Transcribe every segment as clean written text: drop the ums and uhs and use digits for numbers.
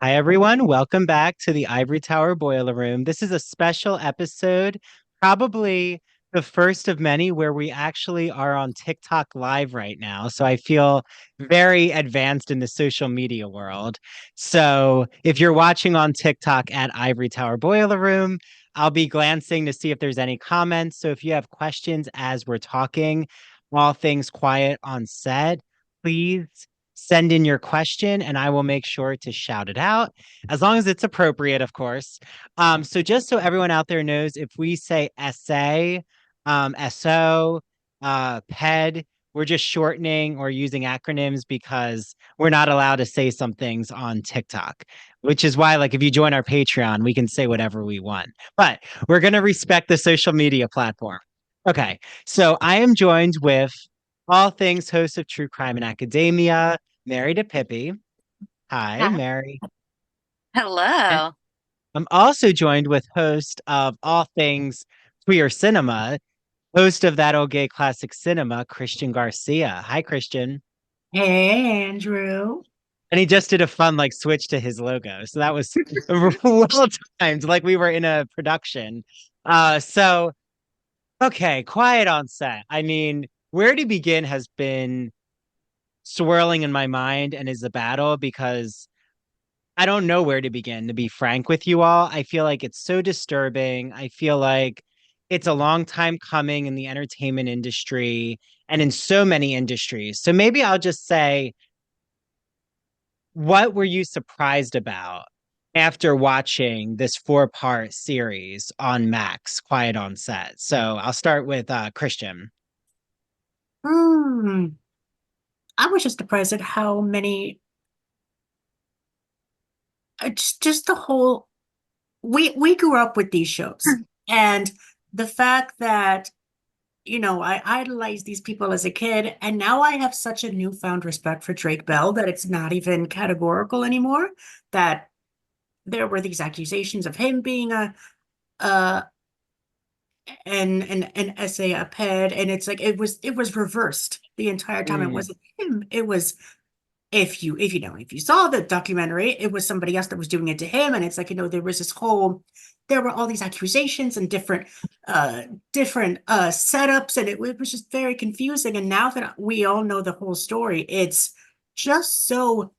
Hi, everyone. Welcome back to the Ivory Tower Boiler Room. This is a special episode, probably the first of many where we actually are on TikTok live right now. So I feel very advanced in the social media world. So if you're watching on TikTok at Ivory Tower Boiler Room, I'll be glancing to see if there's any comments. So if you have questions as we're talking, all things quiet on set, please send in your question and I will make sure to shout it out as long as it's appropriate, of course. So just so everyone out there knows, if we say essay, SO, PED, we're just shortening or using acronyms because we're not allowed to say some things on TikTok, which is why, like, if you join our Patreon, we can say whatever we want. But we're going to respect the social media platform. Okay, so I am joined with all things host of True Crime and Academia, Mary DiPipi. Hi, Hi. Mary. And Hello. I'm also joined with host of all things queer cinema, host of That Old Gay Classic Cinema, Christian Garcia. Hi, Christian. Hey, Andrew. And he just did a fun like switch to his logo. So that was well timed, like we were in a production. So okay, quiet on set. I mean, where to begin has been swirling in my mind and is a battle because I don't know where to begin, to be frank with you all. I feel like it's so disturbing. I feel like it's a long time coming in the entertainment industry and in so many industries. So maybe I'll just say, what were you surprised about after watching this four-part series on Max, Quiet on Set? So I'll start with Christian. Hmm. I was just surprised at how many, just the whole, we grew up with these shows. And the fact that, I idolized these people as a kid, and now I have such a newfound respect for Drake Bell that it's not even categorical anymore, that there were these accusations of him being a an essay, a ped, and it's like it was reversed the entire time. It Mm, wasn't him. It was if you saw the documentary, it was somebody else that was doing it to him. And it's like, there were all these accusations and different setups, and it was just very confusing. And now that we all know the whole story, it's just so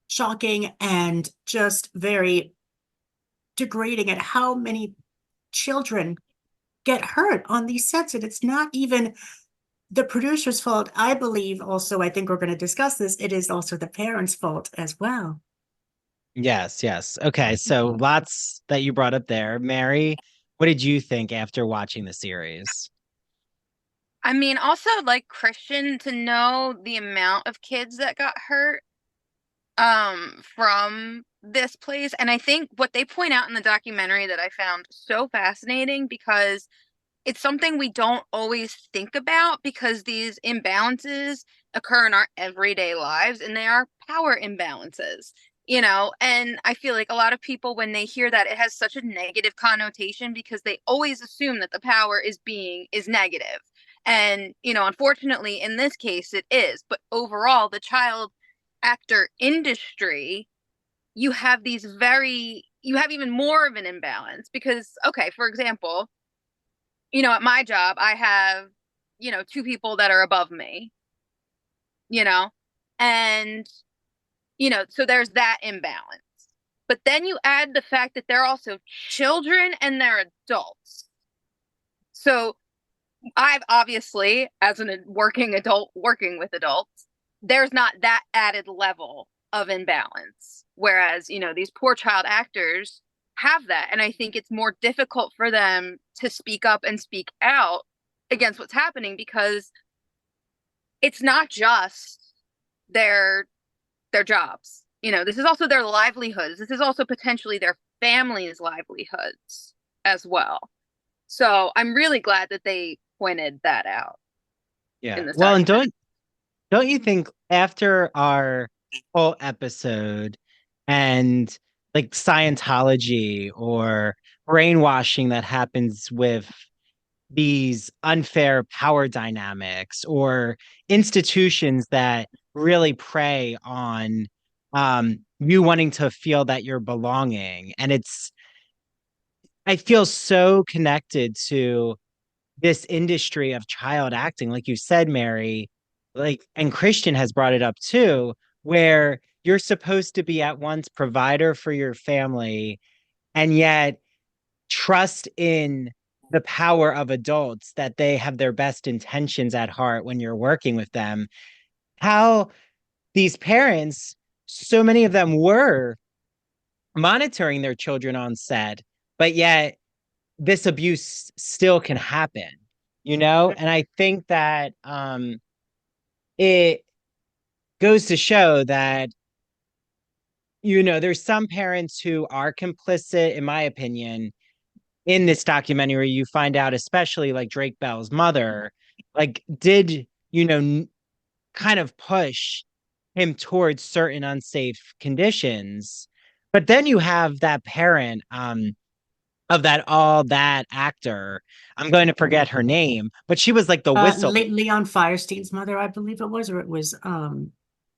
shocking and just very degrading at how many children get hurt on these sets. And it's not even the producer's fault. I believe also, I think we're going to discuss this, it is also the parents' fault as well. yes, yes. Okay, so lots that you brought up there. Mary, what did you think after watching the series? I mean, also like Christian to know the amount of kids that got hurt from this place. And I think what they point out in the documentary that I found so fascinating because it's something we don't always think about because these imbalances occur in our everyday lives and they are power imbalances, and I feel like a lot of people when they hear that it has such a negative connotation because they always assume that the power is negative. And, unfortunately in this case it is, but overall the child actor industry, you have even more of an imbalance because okay, for example, at my job, I have, two people that are above me, you know, and, so there's that imbalance. But then you add the fact that they're also children and they're adults. So I've obviously, as a working adult working with adults, there's not that added level of imbalance. Whereas, these poor child actors have that. And I think it's more difficult for them to speak up and speak out against what's happening because it's not just their their jobs. This is also their livelihoods. This is also potentially their families' livelihoods as well. So I'm really glad that they pointed that out Yeah. in this Well, and documentary. don't you think after our whole episode and like Scientology or brainwashing that happens with these unfair power dynamics or institutions that really prey on you wanting to feel that you're belonging. And I feel so connected to this industry of child acting, like you said, Mary, like, and Christian has brought it up too, where you're supposed to be at once provider for your family and yet trust in the power of adults that they have their best intentions at heart when you're working with them. How these parents, so many of them were monitoring their children on set, but yet this abuse still can happen, you know? And I think that it goes to show that, you know, there's some parents who are complicit, in my opinion, in this documentary. You find out, especially like Drake Bell's mother, like, did, you know, kind of push him towards certain unsafe conditions. But then you have that parent, of that actor. I'm going to forget her name, but she was like the whistle. Leon Firestein's mother, I believe it was, or it was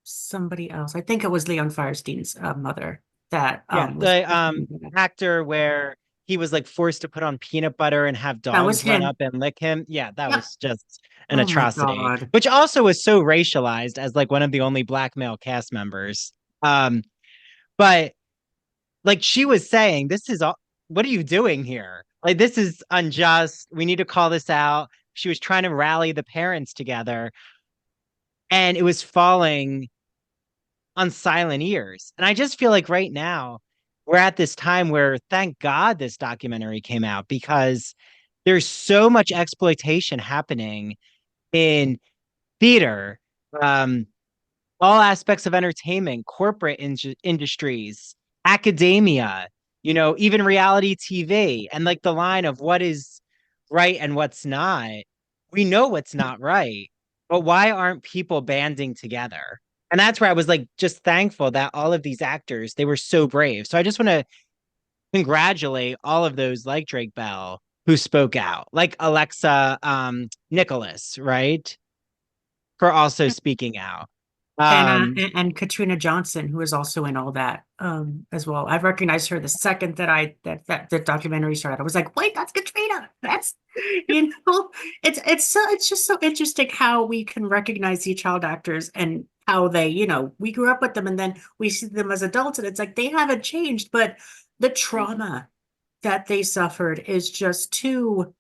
somebody else. I think it was Leon Firestein's mother that Yeah, was the actor where he was like forced to put on peanut butter and have that was dogs run him. up and lick him. Yeah, that Yep. was just an Oh my atrocity, God. which also was so racialized as like one of the only black male cast members. Um, but like she was saying, this is all, what are you doing here? Like, this is unjust. We need to call this out. She was trying to rally the parents together, and it was falling on silent ears. And I just feel like right now we're at this time where thank God this documentary came out, because there's so much exploitation happening in theater, um, all aspects of entertainment, corporate industries, academia, you know, even reality TV. And like the line of what is right and what's not, we know what's not right, but why aren't people banding together? And that's where I was like just thankful that all of these actors, they were so brave. So I just want to congratulate all of those like Drake Bell who spoke out, like Alexa Nikolas, right? For also speaking out. Um, And Katrina Johnson, who is also in all that as well. I've recognized her the second that that the documentary started. I was like, wait, that's Katrina. That's it's just so interesting how we can recognize these child actors and how they, we grew up with them and then we see them as adults and it's like they haven't changed, but the trauma that they suffered is just too,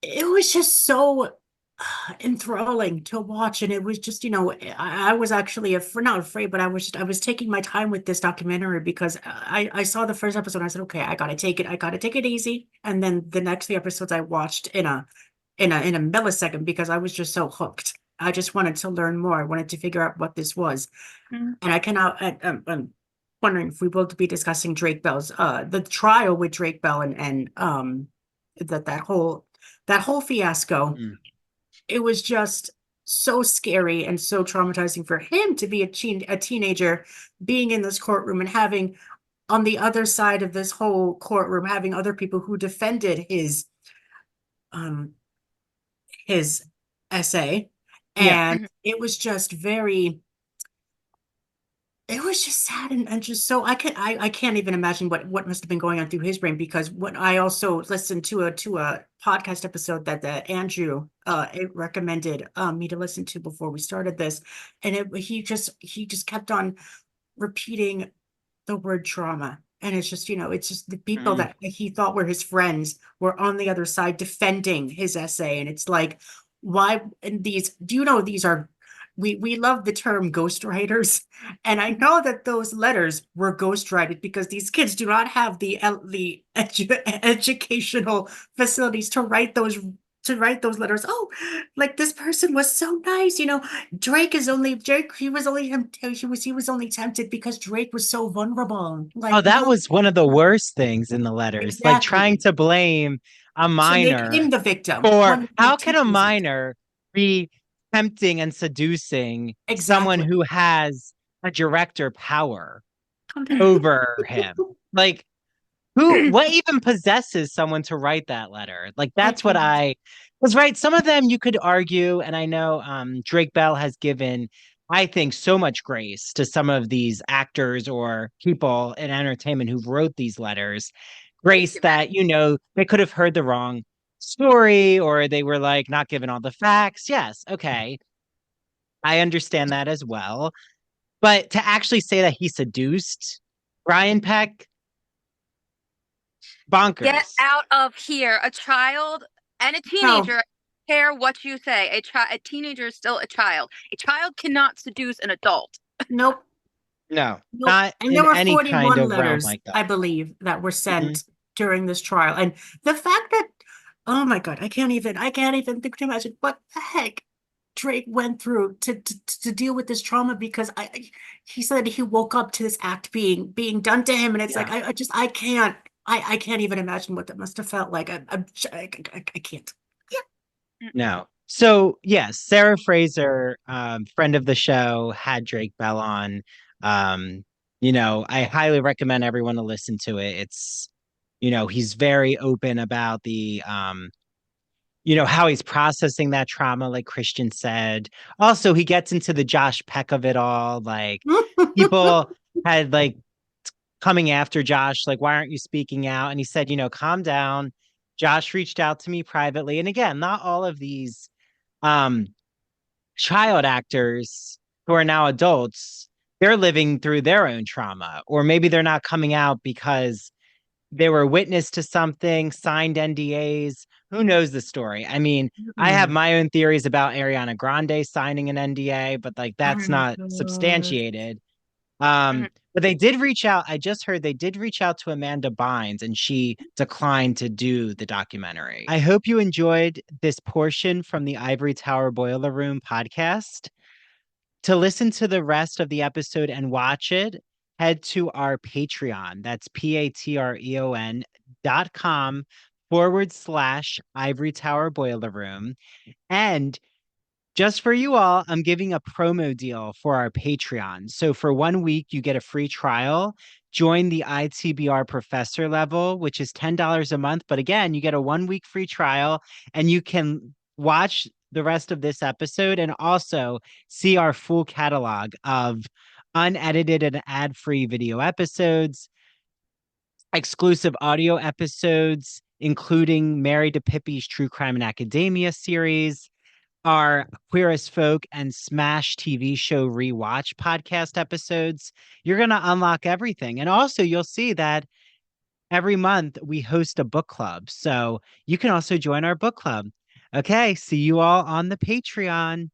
it was just so enthralling to watch. And it was just, I was actually not afraid, but I was taking my time with this documentary because I saw the first episode and I said, okay, I gotta take it easy. And then the next few episodes I watched in a millisecond because I was just so hooked. I just wanted to learn more. I wanted to figure out what this was. Mhm. And I cannot, I'm wondering if we will be discussing Drake Bell's, the trial with Drake Bell and that whole fiasco. mm, It was just so scary and so traumatizing for him to be a teenager being in this courtroom and having on the other side of this whole courtroom having other people who defended um his essay. yeah. And Mhm. it was just sad and just so I can't even imagine what must have been going on through his brain because what I also listened to a podcast episode that Andrew it recommended me to listen to before we started this, and he just kept on repeating the word trauma. And it's just, it's just the people Mm. that he thought were his friends were on the other side defending his essay. And it's like, why? And do you know, these are, we love the term ghostwriters. And I know that those letters were ghostwrited because these kids do not have the educational facilities to write those letters. Oh, like this person was so nice, Drake, he was only tempted because Drake was so vulnerable. Oh, Like, that no, was one of the worst things in the letters, like trying exactly. to blame a To make minor him the victim for when how like can a teachers minor be tempting and seducing someone exactly. who has a director power over him? Like, what even possesses someone to write that letter? Like, I that's what can't. I was right. Some of them you could argue, and I know Drake Bell has given I think, so much grace to some of these actors or people in entertainment who wrote these letters. Thank Grace you, man. that, they could have heard the wrong story or they were like not given all the facts. Yes, okay. I understand that as well. But to actually say that he seduced Brian Peck, Get bonkers. out of here. A child and a No, teenager, I don't care what you say. A teenager is still a child. A child cannot seduce an adult. nope, No, nope. not And there in were any kind 41 of realm letters, like that. I believe, that were Mhm. sent during this trial. And the fact that, oh my God, I can't even think to imagine what the heck Drake went through to deal with this trauma because he said he woke up to this act being done to him. And it's like, Yeah. I can't even imagine what that must have felt like. I can't. No. So yes, Sarah Fraser, friend of the show, had Drake Bell on. Um, I highly recommend everyone to listen to it. He's very open about how he's processing that trauma, like Christian said. Also, he gets into the Josh Peck of it all. Like people had like coming after Josh, like, why aren't you speaking out? And he said, calm down. Josh reached out to me privately. And again, not all of these um child actors who are now adults, they're living through their own trauma, or maybe they're not coming out because they were witness to something, signed NDAs. Who knows the story? I mean, I have Mm. my own theories about Ariana Grande signing an NDA, but like Oh that's my not God. substantiated. Mhm. But they did reach out. I just heard they did reach out to Amanda Bynes and she declined to do the documentary. I hope you enjoyed this portion from the Ivory Tower Boiler Room podcast. To listen to the rest of the episode and watch it, head to our Patreon. That's patreon.com/Ivory Tower Boiler Room. And just for you all, I'm giving a promo deal for our Patreon. So for 1 week, you get a free trial. Join the ITBR professor level, which is $10 a month. But again, you get a 1 week free trial and you can watch the rest of this episode and also see our full catalog of unedited and ad-free video episodes, exclusive audio episodes, including Mary DiPipi's True Crime and Academia series, our Queer as Folk and Smash TV show rewatch podcast episodes. You're going to unlock everything. And also, you'll see that every month we host a book club. So you can also join our book club. Okay, see you all on the Patreon.